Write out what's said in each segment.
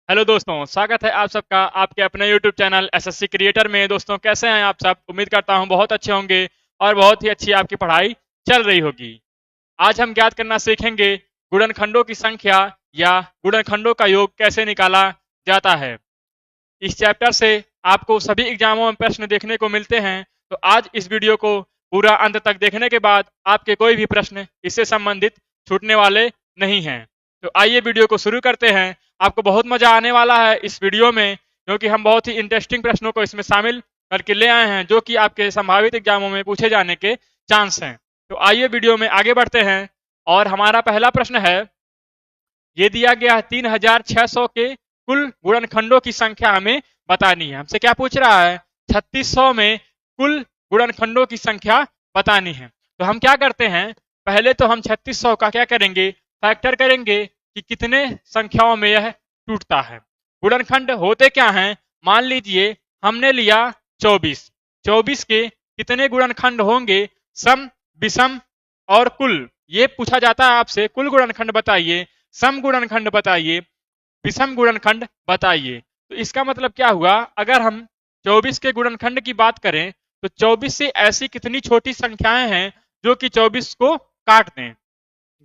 Hello दोस्तों, स्वागत है आप सबका आपके अपने यूट्यूब चैनल एसएससी क्रिएटर में। दोस्तों, कैसे हैं आप सब? उम्मीद करता हूं बहुत अच्छे होंगे और बहुत ही अच्छी आपकी पढ़ाई चल रही होगी। आज हम ज्ञात करना सीखेंगे गुणनखंडों की संख्या या गुणनखंडों का योग कैसे निकाला जाता है। इस चैप्टर से आपको सभी एग्जामों में प्रश्न देखने को मिलते हैं, तो आज इस वीडियो को पूरा अंत तक देखने के बाद आपके कोई भी प्रश्न इससे संबंधित छूटने वाले नहीं हैं। तो आइए वीडियो को शुरू करते हैं। आपको बहुत मजा आने वाला है इस वीडियो में, क्योंकि हम बहुत ही इंटरेस्टिंग प्रश्नों को इसमें शामिल करके ले आए हैं जो कि आपके संभावित एग्जामों में पूछे जाने के चांस हैं। तो आइए वीडियो में आगे बढ़ते हैं और हमारा पहला प्रश्न है, ये दिया गया है 3600 के कुल गुणनखंडों की संख्या हमें बतानी है। हमसे क्या पूछ रहा है? 3600 में कुल गुणनखंडों की संख्या बतानी है। तो हम क्या करते हैं, पहले तो हम 3600 का क्या करेंगे, फैक्टर करेंगे कि कितने संख्याओं में यह टूटता है। गुणनखंड होते क्या हैं? मान लीजिए हमने लिया 24। 24 के कितने गुणनखंड होंगे? सम, विषम और कुल। ये पूछा जाता है आपसे, कुल गुणनखंड बताइए, सम गुणनखंड बताइए, विषम गुणनखंड बताइए। तो इसका मतलब क्या हुआ, अगर हम 24 के गुणनखंड की बात करें तो 24 से ऐसी कितनी छोटी संख्याएं हैं जो कि 24 को काट दें।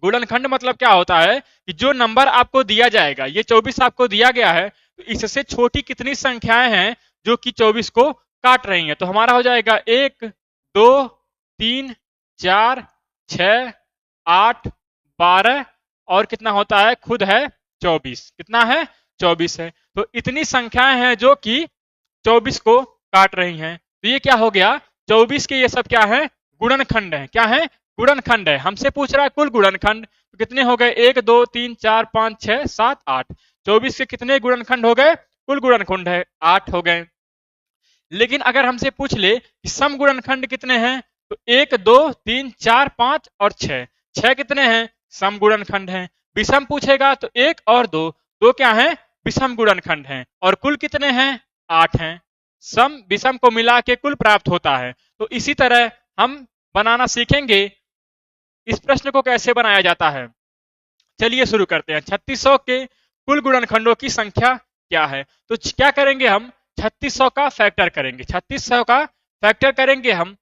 गुणनखंड मतलब क्या होता है कि जो नंबर आपको दिया जाएगा, ये 24 आपको दिया गया है, तो इससे छोटी कितनी संख्याएं हैं जो कि 24 को काट रही हैं। तो हमारा हो जाएगा 1 2 3 4 6 8 12 और कितना होता है, खुद है 24। कितना है? 24 है। तो इतनी संख्याएं हैं जो कि 24 को काट रही हैं। तो ये क्या हो गया, 24 के ये सब क्या है, गुणनखंड है। क्या है? गुणनखंड है। हमसे पूछ रहा है कुल गुणनखंड, तो कितने हो गए? 1 2 3 4 5 6 7 8। 24 के कितने गुणनखंड हो गए? कुल गुणनखंड है 8 हो गए। लेकिन अगर हमसे पूछ ले कि सम गुणनखंड कितने हैं, तो 1 2 3 4 5 और 6। 6 कितने हैं? सम गुणनखंड हैं। विषम पूछेगा तो 1 और 2, 2 क्या है? विषम गुणनखंड हैं। और कुल कितने हैं? 8 हैं। सम विषम को मिला के कुल प्राप्त होता है। तो इसी तरह हम बनाना सीखेंगे इस प्रश्न को कैसे बनाया जाता है। चलिए शुरू करते हैं। 3600 के कुल गुणनखंडों की संख्या क्या है? तो क्या करेंगे हम, 3600 का फैक्टर करेंगे। 3600 का फैक्टर करेंगे हम।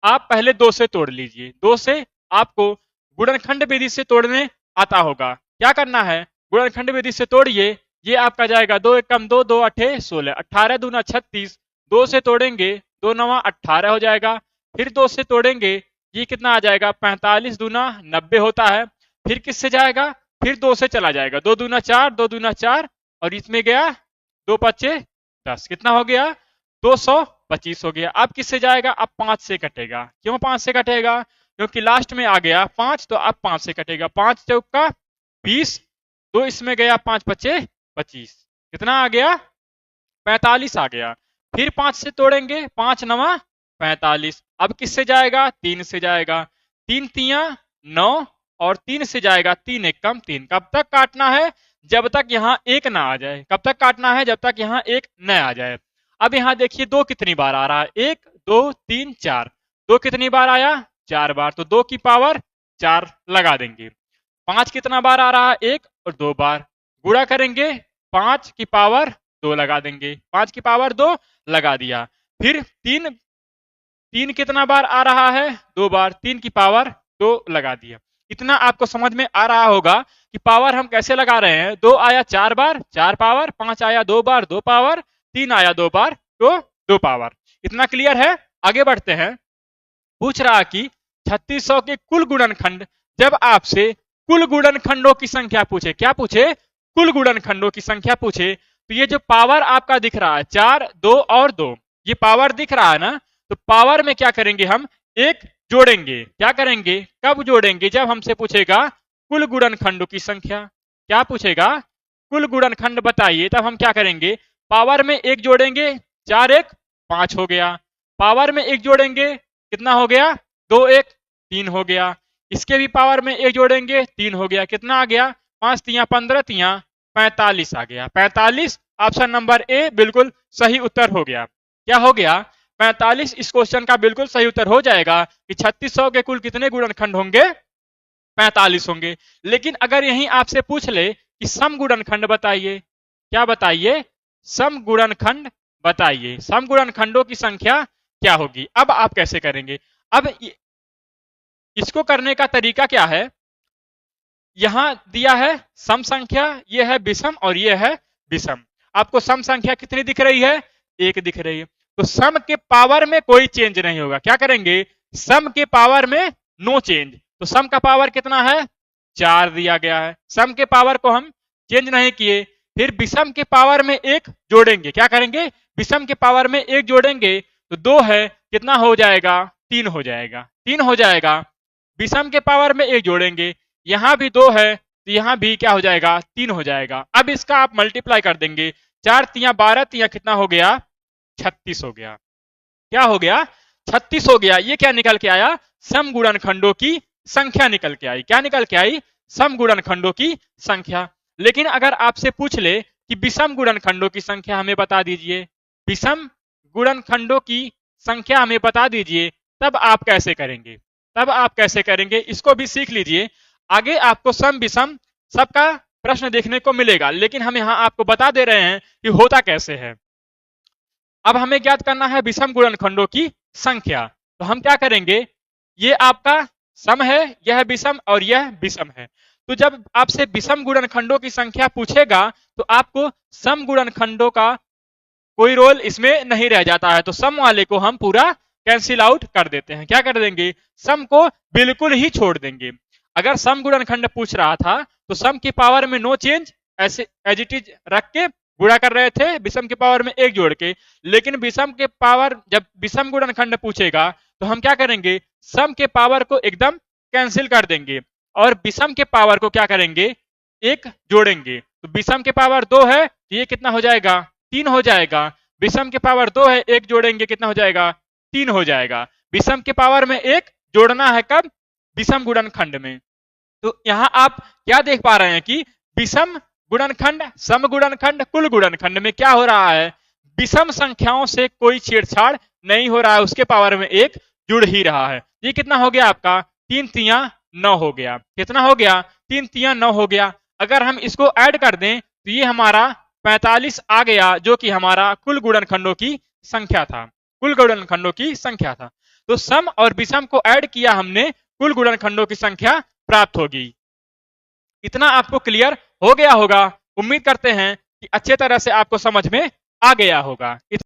आप पहले 2 से तोड़ लीजिए। 2 से आपको गुणनखंड विधि से तोड़ने आता होगा। क्या करना है, गुणनखंड विधि से तोड़िए। ये आपका जाएगा 2 एकम 2, 2 अठे 16, 18 दूना 36। 2 से तोड़ेंगे, 2 नवा 18 हो जाएगा। फिर 2 से तोड़ेंगे, ये कितना आ जाएगा, 45 दूना 90 होता है। फिर किससे जाएगा, फिर 2 से चला जाएगा। 2 दूना 4, 2 दूना 4 और इसमें गया 2 पच्चे 10। कितना हो गया? 225 हो गया। अब किससे जाएगा? अब 5 से कटेगा। क्यों 5 से कटेगा? क्योंकि लास्ट में आ गया 5, तो अब 5 से कटेगा। 5 चौका 20, 2 इसमें गया 5 पच्चे 25। कितना आ गया? 45 आ गया। फिर 5 से तोड़ेंगे, 5 नवा 45। अब किससे जाएगा? 3 से जाएगा। 3 तिया 9 और 3 से जाएगा 3 एकम 3। कब तक काटना है? जब तक यहाँ एक ना आ जाए। कब तक काटना है? जब तक यहाँ एक न आ जाए। अब यहाँ देखिए 2 कितनी बार आ रहा है, 1 2 3 4। 2 कितनी बार आया? 4 बार। तो 2 की पावर 4 लगा देंगे। 5 कितना बार आ रहा है? 1 और 2 बार। गुणा करेंगे, 5 की पावर 2 लगा देंगे। 5 की पावर 2 लगा दिया। फिर 3 कितना बार आ रहा है? 2 बार। 3 की पावर 2 लगा दिया। इतना आपको समझ में आ रहा होगा कि पावर हम कैसे लगा रहे हैं। 2 आया 4 बार, 4 पावर। 5 आया 2 बार, 2 पावर। 3 आया 2 बार, तो 2 पावर। इतना क्लियर है? आगे बढ़ते हैं। पूछ रहा कि 3600 के कुल गुणनखंड, जब आपसे कुल गुणनखंडों की संख्या पूछे, क्या पूछे? कुल गुणनखंडों की संख्या पूछे, तो ये जो पावर आपका दिख रहा है 4 2 और 2, ये पावर दिख रहा है ना, तो पावर में क्या करेंगे, हम एक जोड़ेंगे। क्या करेंगे, कब जोड़ेंगे? जब हमसे पूछेगा कुल गुणनखंडों की संख्या। क्या पूछेगा? कुल गुणनखंड बताइए। तब हम क्या करेंगे, पावर में एक जोड़ेंगे, 4 1 5 हो गया। पावर में एक जोड़ेंगे, कितना हो गया? 2 1 3 हो गया। इसके भी पावर में एक जोड़ेंगे, 3 हो गया। कितना आ गया? 5 तिया 15 तिया 45 आ गया। 45 ऑप्शन नंबर ए बिल्कुल सही उत्तर हो गया। क्या हो गया? 45 इस क्वेश्चन का बिल्कुल सही उत्तर हो जाएगा कि 3600 के कुल कितने गुणनखंड होंगे? 45 होंगे। लेकिन अगर यहीं आपसे पूछ ले कि सम गुणनखंड बताइए, क्या बताइए, सम गुणनखंड बताइए, सम गुणनखंडों की संख्या क्या होगी। अब आप कैसे करेंगे, अब इसको करने का तरीका क्या है, यहां दिया है सम संख्या, ये है विषम और ये है विषम। आपको सम संख्या कितनी दिख रही है, एक दिख रही है, तो सम के पावर में कोई चेंज नहीं होगा। क्या करेंगे, सम के पावर में नो चेंज, तो सम का पावर कितना है, 4 दिया गया है, सम के पावर को हम चेंज नहीं किए। फिर विषम के पावर में एक जोड़ेंगे, क्या करेंगे, विषम के पावर में एक जोड़ेंगे, तो 2 है, कितना हो जाएगा, 3 हो जाएगा, 3 हो जाएगा। विषम के पावर में एक जोड़ेंगे, यहां भी 2 है, तो यहां भी क्या हो जाएगा, 3 हो जाएगा। अब इसका आप मल्टीप्लाई कर देंगे, 4 तिया 12 तिया कितना हो गया, 36 हो गया। क्या हो गया, 36 हो गया। ये क्या निकल के आया, सम गुणनखंडों की संख्या निकल के आई। क्या निकल के आई, सम गुणनखंडों की संख्या। लेकिन अगर आपसे पूछ ले कि विषम गुणनखंडों की संख्या हमें बता दीजिए, विषम गुणनखंडों की संख्या हमें बता दीजिए, तब आप कैसे करेंगे, तब आप कैसे करेंगे, इसको भी सीख लीजिए। आगे आपको सम विषम सबका प्रश्न देखने को मिलेगा, लेकिन हम यहां आपको बता दे रहे हैं कि होता कैसे है। अब हमें ज्ञात करना है विषम गुणनखंडों की संख्या, तो हम क्या करेंगे, ये आपका सम है, यह विषम और यह विषम है। तो जब आपसे विषम गुणनखंडों की संख्या पूछेगा, तो आपको सम गुणनखंडों का कोई रोल इसमें नहीं रह जाता है, तो सम वाले को हम पूरा कैंसिल आउट कर देते हैं। क्या कर देंगे, सम को बिल्कुल ही छोड़ देंगे। अगर सम गुणनखंड पूछ रहा था तो सम की पावर में नो चेंज ऐसे एज इट इज रख के गुणा कर रहे थे, विषम के पावर में एक जोड़ के। लेकिन विषम के पावर, जब विषम गुणनखंड पूछेगा तो हम क्या करेंगे, सम के पावर को एकदम कैंसिल कर देंगे और विषम के पावर को क्या करेंगे, एक जोड़ेंगे। तो विषम के पावर 2 है, तो ये कितना हो जाएगा, 3 हो जाएगा। विषम के पावर 2 है, एक जोड़ेंगे, कितना हो जाएगा, 3 हो जाएगा। विषम के पावर में एक जोड़ना है, कब, विषम गुणनखंड में। तो यहां आप क्या देख पा रहे हैं कि विषम गुणनखंड, सम गुणनखंड, कुल गुणनखंड में क्या हो रहा है, विषम संख्याओं से कोई छेड़छाड़ नहीं हो रहा है, उसके पावर में एक जुड़ ही रहा है। ये कितना हो गया आपका, 3 तिया 9 हो गया। कितना हो गया, 3 तिया 9 हो गया। अगर हम इसको ऐड कर दें तो ये हमारा 45 आ गया, जो कि हमारा कुल गुणनखंडों की संख्या था, कुल गुणनखंडों की संख्या था। तो सम और विषम को ऐड किया हमने, कुल गुणनखंडों की संख्या प्राप्त होगी। इतना आपको क्लियर हो गया होगा। उम्मीद करते हैं कि अच्छे तरह से आपको समझ में आ गया होगा।